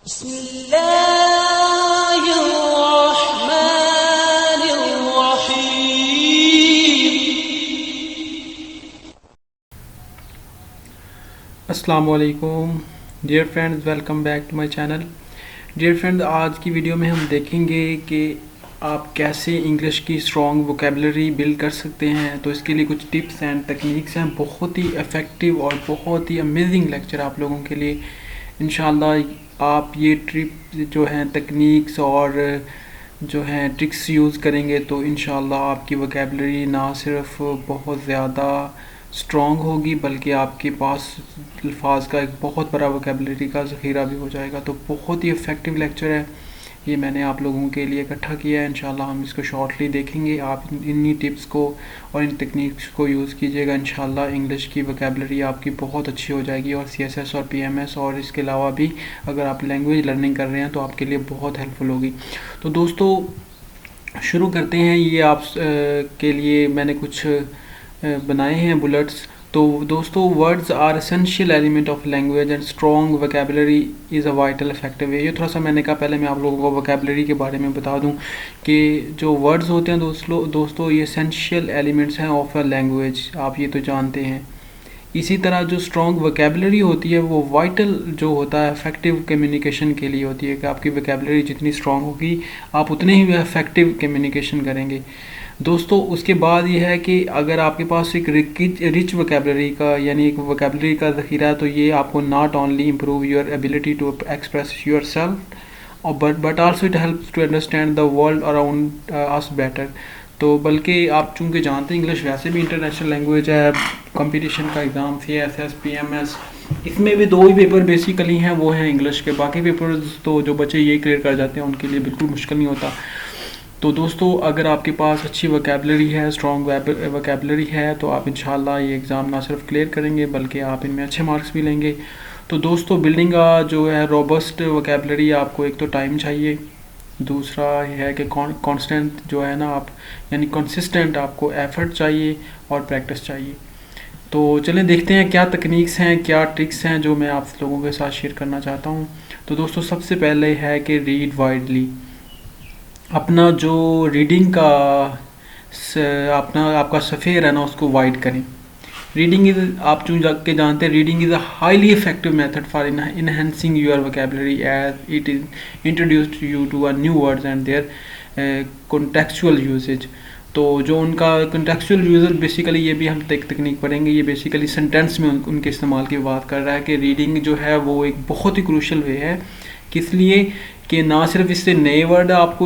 अस्सलामुअलैकुम dear friends, welcome back to my channel. Dear friends, आज की वीडियो में हम देखेंगे कि आप कैसे इंग्लिश की स्ट्रॉन्ग वोकेबलरी बिल्ड कर सकते हैं। तो इसके लिए कुछ टिप्स एंड टेक्निक्स हैं, बहुत ही इफ़ेक्टिव और बहुत ही अमेजिंग लेक्चर आप लोगों के लिए। इंशाल्लाह आप ये ट्रिप जो हैं टेक्निक्स और जो हैं ट्रिक्स यूज़ करेंगे तो इंशाल्लाह आपकी वोकेबलरी ना सिर्फ बहुत ज़्यादा स्ट्रॉन्ग होगी बल्कि आपके पास अल्फाज का एक बहुत बड़ा वोकेबलरी का ज़ख़ीरा भी हो जाएगा। तो बहुत ही इफ़ेक्टिव लेक्चर है ये, मैंने आप लोगों के लिए इकट्ठा किया है। इंशाल्लाह हम इसको शॉर्टली देखेंगे। आप इन्हीं टिप्स को और इन टेक्निक्स को यूज़ कीजिएगा, इंशाल्लाह इंग्लिश की वोकेबलरी आपकी बहुत अच्छी हो जाएगी। और CSS और PMS और इसके अलावा भी अगर आप लैंग्वेज लर्निंग कर रहे हैं तो आपके लिए बहुत हेल्पफुल होगी। तो दोस्तों शुरू करते हैं। ये आप के लिए मैंने कुछ बनाए हैं बुलेट्स। तो दोस्तों, words are essential element of language and strong vocabulary is a vital effective way. ये थोड़ा सा मैंने कहा, पहले मैं आप लोगों को वोकेबलरी के बारे में बता दूं कि जो वर्ड्स होते हैं दोस्तों ये एसेंशियल एलिमेंट्स हैं ऑफ अ लैंग्वेज, आप ये तो जानते हैं। इसी तरह जो स्ट्रॉन्ग वोकेबलरी होती है वो वाइटल जो होता है इफेक्टिव कम्युनिकेशन के लिए होती है कि आपकी वोकेबलरी जितनी स्ट्रॉन्ग होगी आप उतने ही इफेक्टिव कम्युनिकेशन करेंगे। दोस्तों उसके बाद ये है कि अगर आपके पास एक रिच वोकेबलरी का यानी एक वोकेबलरी का ज़ख़ीरा है तो ये आपको not only improve your ability to express yourself और but also it helps to understand the world around us better. तो बल्कि आप चूँकि जानते हैं इंग्लिश वैसे भी इंटरनेशनल लैंग्वेज है, कंपटीशन का एग्ज़ाम CSS PMS इसमें भी दो ही पेपर बेसिकली हैं, वो हैं इंग्लिश के। बाकी पेपर्स तो जो बच्चे ये क्लियर कर जाते हैं उनके लिए बिल्कुल मुश्किल नहीं होता। तो दोस्तों अगर आपके पास अच्छी वोकेबलरी है, स्ट्रॉन्ग वोकेबलरी है तो आप इंशाल्लाह ये एग्ज़ाम ना सिर्फ क्लियर करेंगे बल्कि आप इनमें अच्छे मार्क्स भी लेंगे। तो दोस्तों बिल्डिंग का जो है रोबस्ट वोकेबलरी, आपको एक तो टाइम चाहिए, दूसरा ये है कि कांस्टेंट जो है ना आप यानी कंसिस्टेंट आपको एफर्ट चाहिए और प्रैक्टिस चाहिए। तो चलें देखते हैं क्या तकनीक्स हैं, क्या ट्रिक्स हैं जो मैं आप लोगों के साथ शेयर करना चाहता हूँ। तो दोस्तों सबसे पहले है कि रीड वाइडली। अपना जो रीडिंग का आपका सफ़ेर है ना उसको वाइड करें। रीडिंग इज़, आप जो के जानते हैं, reading is a highly effective method for enhancing your vocabulary as it is introduced you to a new words and their contextual usage. तो जो उनका कॉन्टेक्चुअल यूज़र बेसिकली, ये भी हम तकनीक पढ़ेंगे, ये बेसिकली सेंटेंस में उनके इस्तेमाल की बात कर रहा है कि रीडिंग जो है वो एक बहुत ही क्रूशल वे है। किस लिए कि ना सिर्फ इससे नए वर्ड आपको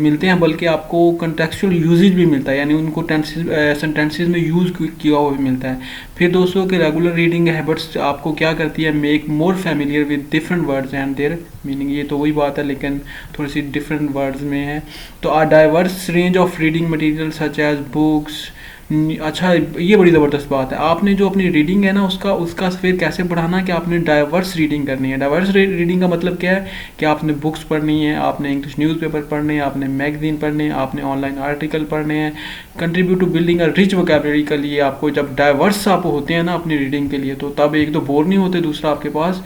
मिलते हैं बल्कि आपको कॉन्टेक्चुअल यूजेज भी मिलता है, यानी उनको सेंटेंसेस में यूज़ किया हुआ भी मिलता है। फिर दोस्तों के रेगुलर रीडिंग हैबिट्स आपको क्या करती है, make more familiar with different words and their meaning. ये तो वही बात है लेकिन थोड़ी सी डिफरेंट वर्ड्स में है। तो a diverse range of reading material such as books. अच्छा, ये बड़ी ज़बरदस्त बात है। आपने जो अपनी रीडिंग है ना उसका फिर कैसे बढ़ाना कि आपने डाइवर्स रीडिंग करनी है। डाइवर्स रीडिंग का मतलब क्या है कि आपने बुक्स पढ़नी है, आपने इंग्लिश न्यूज़पेपर पढ़ने हैं, आपने मैगजीन पढ़ने हैं, आपने ऑनलाइन आर्टिकल पढ़ने हैं। Contribute to building a rich vocabulary के लिए आपको जब डाइवर्स आप होते हैं ना अपनी रीडिंग के लिए तो तब एक तो बोर नहीं होते, दूसरा आपके पास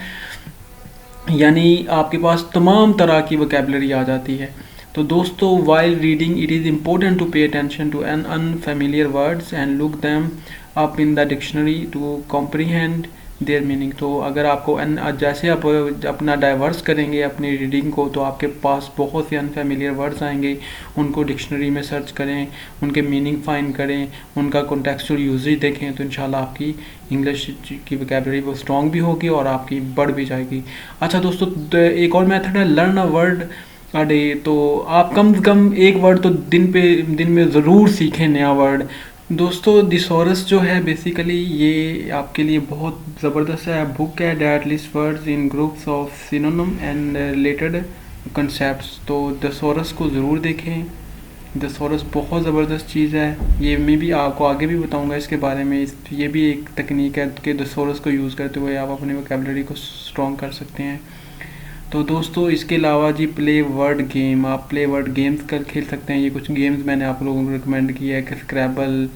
यानी आपके पास तमाम तरह की वोकेबलरी आ जाती है। तो दोस्तों while reading it is important to pay attention to an unfamiliar words and look them up in the dictionary to comprehend their meaning. तो अगर आपको जैसे आप अपना डाइवर्स करेंगे अपनी रीडिंग को तो आपके पास बहुत से अनफेमिलियर वर्ड्स आएंगे, उनको डिक्शनरी में सर्च करें, उनके मीनिंग फाइंड करें, उनका कॉन्टेक्चुअल यूजेज देखें तो इंशाल्लाह आपकी इंग्लिश की वोकेबलरी वो स्ट्रॉन्ग भी होगी और आपकी बढ़ भी जाएगी। अच्छा दोस्तों, एक और मेथड है learn a word a day. तो आप कम से कम एक वर्ड तो दिन में ज़रूर सीखें, नया वर्ड। दोस्तों थिसॉरस जो है बेसिकली ये आपके लिए बहुत ज़बरदस्त है, बुक है that list words in groups of synonym and related concepts. तो थिसॉरस को ज़रूर देखें, थिसॉरस बहुत ज़बरदस्त चीज़ है। ये मैं भी आपको आगे भी बताऊंगा इसके बारे में। ये भी एक तकनीक है कि थिसॉरस को यूज़ करते हुए आप अपनी वोकेबलरी को स्ट्रॉन्ग कर सकते हैं। तो दोस्तों इसके अलावा जी प्ले वर्ड गेम, आप प्ले वर्ड गेम्स कर खेल सकते हैं। ये कुछ गेम्स मैंने आप लोगों को रिकमेंड किया है कि स्क्रैबल,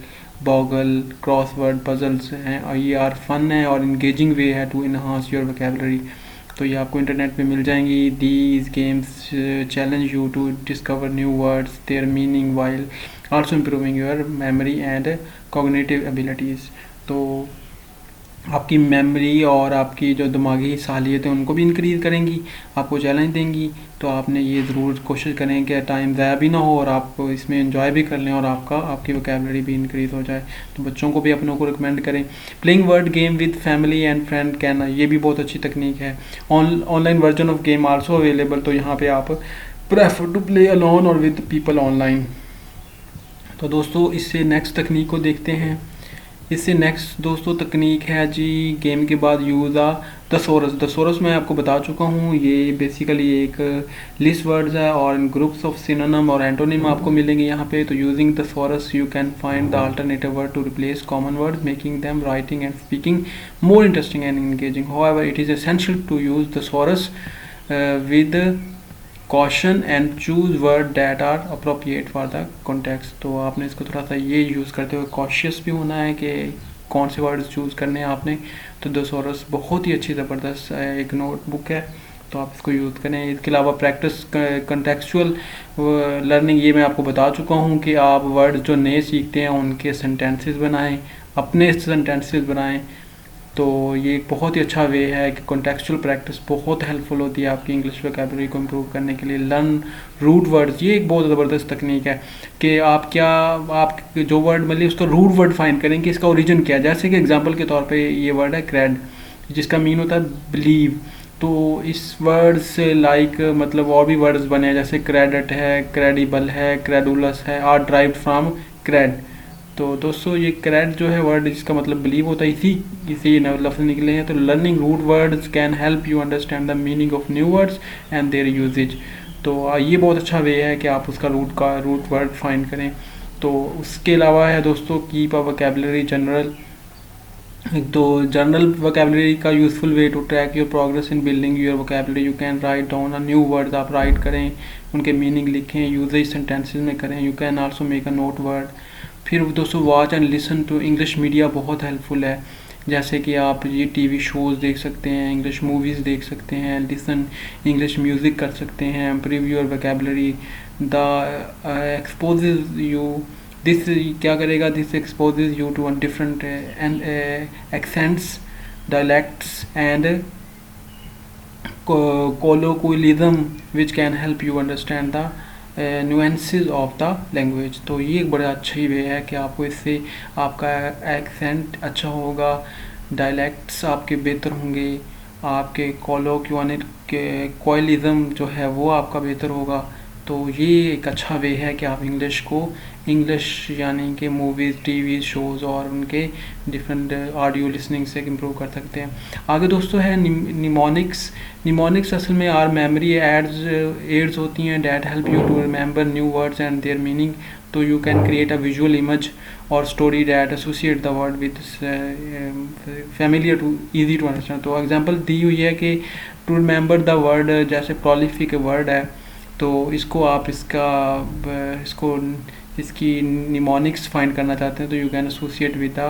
बॉगल, क्रॉसवर्ड, पजल्स हैं और ये आर फन है और इंगेजिंग वे है टू इन्हांस योर वोकेबलरी। तो ये आपको इंटरनेट पे मिल जाएंगी। These games challenge you to discover new words, their meaning, while also improving your memory and cognitive abilities. तो आपकी मेमोरी और आपकी जो दिमागी सालियत है उनको भी इंक्रीज़ करेंगी, आपको चैलेंज देंगी। तो आपने ये ज़रूर कोशिश करें कि टाइम ज़ाया भी ना हो और आप इसमें एंजॉय भी कर लें और आपकी वोकैबुलरी भी इंक्रीज़ हो जाए। तो बच्चों को भी अपनों को रिकमेंड करें। Playing word game with family and friend can, ये भी बहुत अच्छी तकनीक है। Online version of game also available, तो यहाँ पे आप प्रेफर टू प्ले अलोन और विद पीपल ऑनलाइन। तो दोस्तों इससे नेक्स्ट तकनीक को देखते हैं। इससे नेक्स्ट दोस्तों तकनीक है जी गेम के बाद यूज़ आ दसोरस। दसोरस मैं आपको बता चुका हूँ, ये बेसिकली एक लिस्ट वर्ड्स है और इन ग्रुप्स ऑफ सिनोनिम और एंटोनिम आपको मिलेंगे यहाँ पे। तो using thesaurus you can find the alternative word to replace common word, making them writing and speaking more interesting and engaging. However it is essential to use thesaurus with caution and choose word that are appropriate for the context. तो आपने इसको थोड़ा सा ये use करते हुए cautious भी होना है कि कौन से वर्ड्स चूज़ करने हैं आपने। तो दसोरस बहुत ही अच्छी ज़बरदस्त एक नोटबुक है, तो आप इसको यूज़ करें। इसके अलावा प्रैक्टिस कंटेक्चुअल लर्निंग, ये मैं आपको बता चुका हूँ कि आप वर्ड जो नए सीखते हैं उनके सेंटेंसेस बनाएं, अपने सेंटेंसेस बनाएं। तो ये एक बहुत ही अच्छा वे है कि कॉन्टेक्चुअल प्रैक्टिस बहुत हेल्पफुल होती है आपकी इंग्लिश वोकैबुलरी को इम्प्रूव करने के लिए। लर्न रूट वर्ड्स, ये एक बहुत ज़बरदस्त तकनीक है कि आप जो वर्ड मिले उसका रूट वर्ड फाइंड करें कि इसका ओरिजिन क्या है। जैसे कि एग्जांपल के तौर पे ये वर्ड है क्रेड, जिसका मीन होता है बिलीव। तो इस वर्ड से लाइक मतलब और भी वर्ड्स बने हैं, जैसे क्रेडिट है, क्रेडिबल है, क्रेडुलस है, आर ड्राइव्ड फ्रॉम क्रेड। तो दोस्तों ये क्रेड जो है वर्ड जिसका मतलब बिलीव होता है, इसी लफ्ज़ निकले हैं। तो learning root words can help you understand the meaning of new words and their usage. तो ये बहुत अच्छा वे है कि आप उसका रूट वर्ड फाइंड करें। तो उसके अलावा है दोस्तों कीप अ वोकैबुलरी जनरल। तो जनरल वोकैबुलरी का useful way to track your progress in building your vocabulary, you can write down a new words, आप राइट करें, उनके मीनिंग लिखें, यूजेज सेंटेंसेस में करें। You can also make a note word. फिर दोस्तों watch and listen to English media बहुत helpful है, जैसे कि आप ये टीवी शोज़ देख सकते हैं, इंग्लिश मूवीज़ देख सकते हैं, लिसन इंग्लिश म्यूज़िक कर सकते हैं, improve your vocabulary. The exposes you this क्या करेगा, this exposes you to different accents, dialects and colloquialism which can help you understand the nuances of the language. तो ये एक बड़ा अच्छा ही वे है कि आपको इससे आपका एक्सेंट अच्छा होगा, डायलैक्ट्स आपके बेहतर होंगे, आपके कोलोक्वालिज्म जो है वो आपका बेहतर होगा। तो ये एक अच्छा वे है कि आप इंग्लिश यानी कि मूवीज़, टीवी शोज़ और उनके डिफरेंट ऑडियो लिसनिंग से इम्प्रूव कर सकते हैं। आगे दोस्तों है निमोनिक्स असल में आर मेमोरी एड्स होती हैं that help you to remember new words and their meaning. तो you can create a visual image और story that associate the word with familiar to easy to understand. तो example दी हुई है कि to remember the word, जैसे prolific word है तो इसको आप इसकी निमोनिक्स फाइंड करना चाहते हैं तो you can associate with the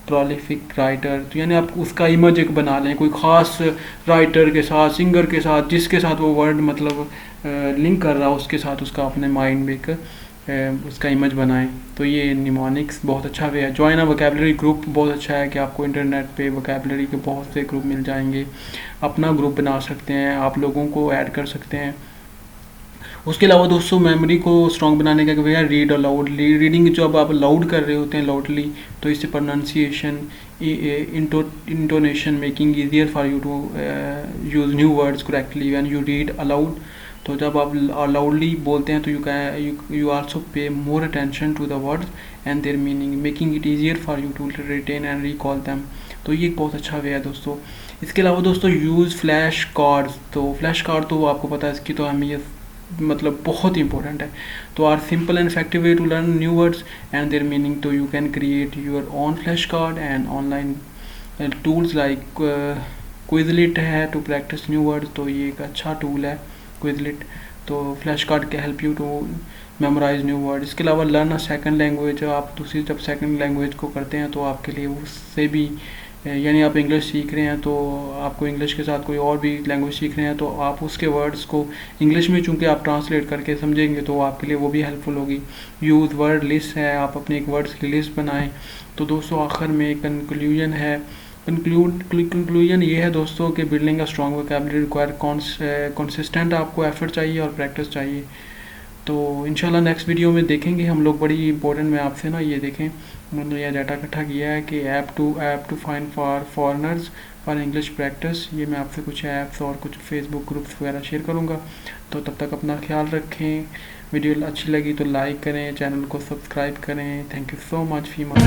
prolific writer. तो यानी आप उसका इमेज एक बना लें, कोई ख़ास राइटर के साथ, सिंगर के साथ, जिसके साथ वो वर्ड मतलब लिंक कर रहा हो उसके साथ उसका अपने माइंड में एक उसका इमेज बनाएं। तो ये निमोनिक्स बहुत अच्छा वे है। जॉइन अ वोकैबुलरी ग्रुप बहुत अच्छा है कि आपको इंटरनेट पे वोकैबुलरी के बहुत से ग्रुप मिल जाएंगे, अपना ग्रुप बना सकते हैं, आप लोगों को ऐड कर सकते हैं। उसके अलावा दोस्तों मेमोरी को स्ट्रॉन्ग बनाने का वे है रीड अलाउड। रीडिंग जब आप लाउड कर रहे होते हैं लाउडली, तो इससे pronunciation, intonation making easier for you to use new words correctly when you read aloud. तो जब आप लाउडली बोलते हैं तो you also pay more attention to the words and their meaning, making it easier for you to retain and recall them. तो ये बहुत अच्छा वे है दोस्तों। इसके अलावा दोस्तों यूज़ फ्लैश कार्ड्स। तो फ्लैश कार्ड तो आपको पता है इसकी तो अहमियत मतलब बहुत इंपॉर्टेंट है। तो our simple and effective way to learn new words and their meaning. तो you can create your own flash card and online tools like Quizlet है टू प्रैक्टिस न्यू वर्ड्स। तो ये एक अच्छा टूल है क्विज़लिट। तो flash card can help you to memorise new word. इसके अलावा लर्न अ सेकंड लैंग्वेज, आप दूसरी जब सेकंड लैंग्वेज को करते हैं तो आपके लिए उससे भी यानी आप इंग्लिश सीख रहे हैं तो आपको इंग्लिश के साथ कोई और भी लैंग्वेज सीख रहे हैं तो आप उसके वर्ड्स को इंग्लिश में चूँकि आप ट्रांसलेट करके समझेंगे तो आपके लिए वो भी हेल्पफुल होगी। यूज़ वर्ड लिस्ट है, आप अपनी एक वर्ड्स की लिस्ट बनाएं। तो दोस्तों आखिर में कंक्लूजन है, कंक्लूजन ये है दोस्तों कि building a strong vocabulary require consistent आपको एफर्ट चाहिए और प्रैक्टिस चाहिए। तो इंशाल्लाह नेक्स्ट वीडियो में देखेंगे हम लोग। बड़ी इंपॉर्टेंट मैं आपसे ना ये देखें, मैंने यह डाटा इकट्ठा किया है कि app to find for foreigners for English practice. ये मैं आपसे कुछ ऐप्स और कुछ फेसबुक ग्रुप्स वगैरह शेयर करूँगा। तो तब तक अपना ख्याल रखें। वीडियो अच्छी लगी तो लाइक करें, चैनल को सब्सक्राइब करें। Thank you so much fee much.